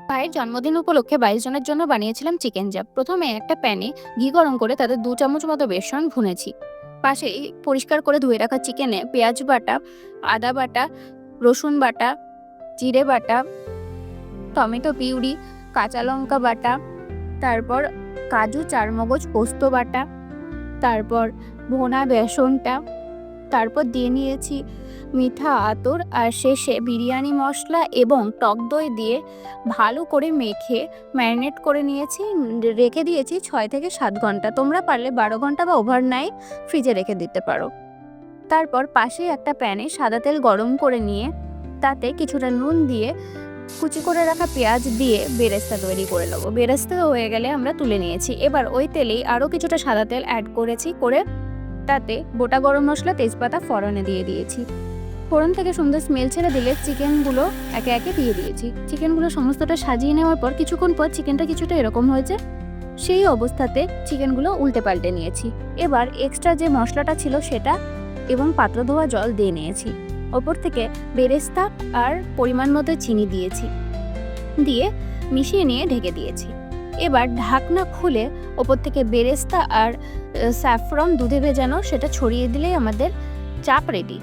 ভাইয়ের জন্মদিন উপলক্ষে ২২ জনের জন্য বানিয়েছিলাম চিকেন চাপ। প্রথমে একটা প্যানে ঘি গরম করে তাতে ২ চামচ মতো বেসন ভুনেছি। পাশেই পরিষ্কার করে ধুয়ে রাখা চিকেনে পেঁয়াজ বাটা, আদা বাটা, রসুন বাটা, জিরে বাটা, টমেটো পিউরি, কাঁচা লঙ্কা বাটা, তারপর কাজু, চারমগজ, পোস্ত বাটা, তারপর ভোনা বেসনটা, তারপর দিয়ে নিয়েছি মিঠা আতর, আর শেষে বিরিয়ানি মশলা এবং টক দই দিয়ে ভালো করে মেখে ম্যারিনেট করে নিয়েছি। রেখে দিয়েছি ৬ থেকে ৭ ঘন্টা। তোমরা পারলে ১২ ঘন্টা বা ওভারনাইট ফ্রিজে রেখে দিতে পারো। তারপর পাশে একটা প্যানে সাদা তেল গরম করে নিয়ে তাতে কিছুটা নুন দিয়ে কুচি করে রাখা পেঁয়াজ দিয়ে বেরেস্তা তৈরি করে নেবো। বেরেস্তা হয়ে গেলে আমরা তুলে নিয়েছি। এবার ওই তেলেই আরও কিছুটা সাদা তেল অ্যাড করেছি, করে তাতে গোটা গরম মশলা, তেজপাতা ফোড়নে দিয়ে দিয়েছি। ফোড়ন থেকে সুন্দর স্মেল ছেড়ে দিলে চিকেনগুলো একে একে দিয়ে দিয়েছি। চিকেনগুলো সমস্তটা সাজিয়ে নেওয়ার পর কিছুক্ষণ পর চিকেনটা কিছুটা এরকম হয়েছে। সেই অবস্থাতে চিকেনগুলো উল্টে পাল্টে নিয়েছি। এবার এক্সট্রা যে মশলাটা ছিল সেটা এবং পাত্র ধোয়া জল দিয়ে নিয়েছি। ওপর থেকে বেরেস্তা আর পরিমাণ মতো চিনি দিয়েছি, দিয়ে মিশিয়ে নিয়ে ঢেকে দিয়েছি। এবার ঢাকনা খুলে ওপর থেকে বেরেস্তা আর স্যাফরন দুধে ভেজানো সেটা ছড়িয়ে দিলেই আমাদের চাপ রেডি।